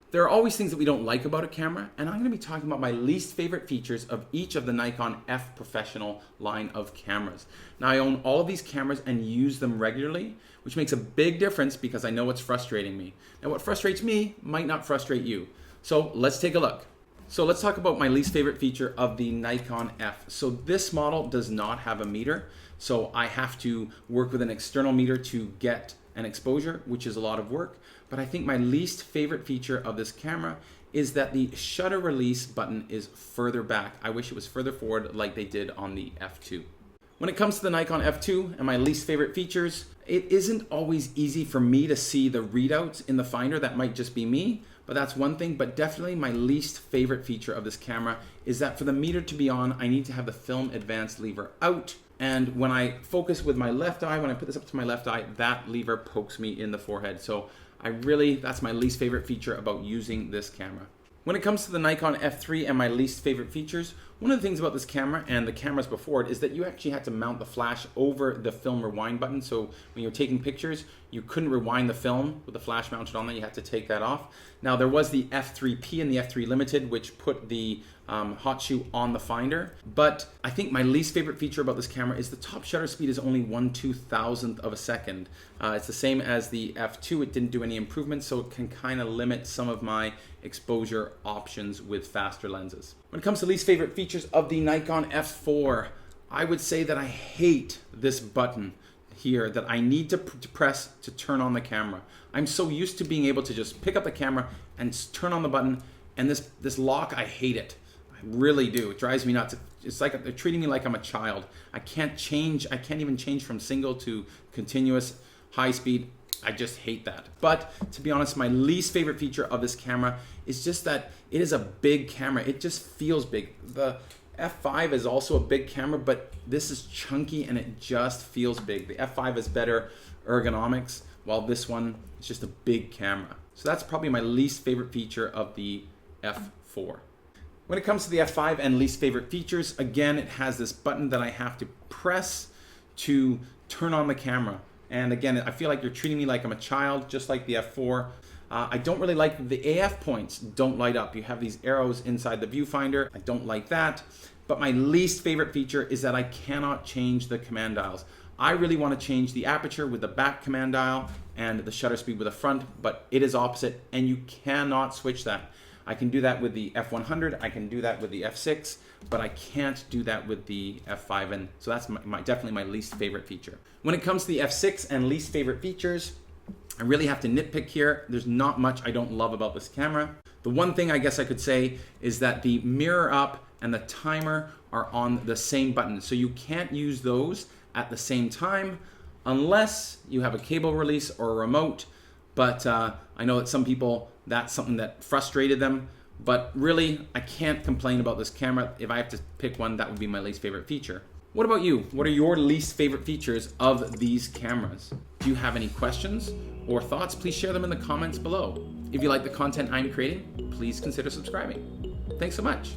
There are always things that we don't like about a camera, and I'm going to be talking about my least favorite features of each of the Nikon F professional line of cameras. Now, I own all of these cameras and use them regularly, which makes a big difference because I know what's frustrating me. Now, what frustrates me might not frustrate you. So let's take a look. So let's talk about my least favorite feature of the Nikon F. So this model does not have a meter, so I have to work with an external meter to get an exposure, which is a lot of work. But I think my least favorite feature of this camera is that the shutter release button is further back. I wish it was further forward like they did on the F2. When it comes to the Nikon F2 and my least favorite features, it isn't always easy for me to see the readouts in the finder. That might just be me, but that's one thing. But definitely my least favorite feature of this camera is that for the meter to be on, I need to have the film advance lever out. And when I focus with my left eye, when I put this up to my left eye, that lever pokes me in the forehead. So that's my least favorite feature about using this camera. When it comes to the Nikon F3 and my least favorite features, one of the things about this camera and the cameras before it is that you actually had to mount the flash over the film rewind button. So when you're taking pictures, you couldn't rewind the film with the flash mounted on there. You had to take that off. Now there was the F3P and the F3 Limited, which put the hot shoe on the finder. But I think my least favorite feature about this camera is the top shutter speed is only 1/2000th of a second. It's the same as the F2. It didn't do any improvements, so it can kind of limit some of my exposure options with faster lenses. When it comes to least favorite features of the Nikon F4, I would say that I hate this button here that I need to press to turn on the camera. I'm so used to being able to just pick up the camera and turn on the button, and this lock, I hate it. I really do. It drives me nuts. It's like they're treating me like I'm a child. I can't even change from single to continuous high speed. I just hate that. But to be honest, my least favorite feature of this camera is just that it is a big camera. It just feels big. The F5 is also a big camera, but this is chunky and it just feels big. The F5 is better ergonomics, while this one is just a big camera. So that's probably my least favorite feature of the F4. When it comes to the F5 and least favorite features, again, it has this button that I have to press to turn on the camera. And again, I feel like you're treating me like I'm a child, just like the F4. I don't really like the AF points don't light up. You have these arrows inside the viewfinder. I don't like that. But my least favorite feature is that I cannot change the command dials. I really want to change the aperture with the back command dial and the shutter speed with the front, but it is opposite and you cannot switch that. I can do that with the F100, I can do that with the F6, but I can't do that with the F5, and so that's definitely my least favorite feature. When it comes to the F6 and least favorite features, I really have to nitpick here. There's not much I don't love about this camera. The one thing I guess I could say is that the mirror up and the timer are on the same button, so you can't use those at the same time unless you have a cable release or a remote. But I know that some people, that's something that frustrated them. But really, I can't complain about this camera. If I have to pick one, that would be my least favorite feature. What about you? What are your least favorite features of these cameras? Do you have any questions or thoughts? Please share them in the comments below. If you like the content I'm creating, please consider subscribing. Thanks so much.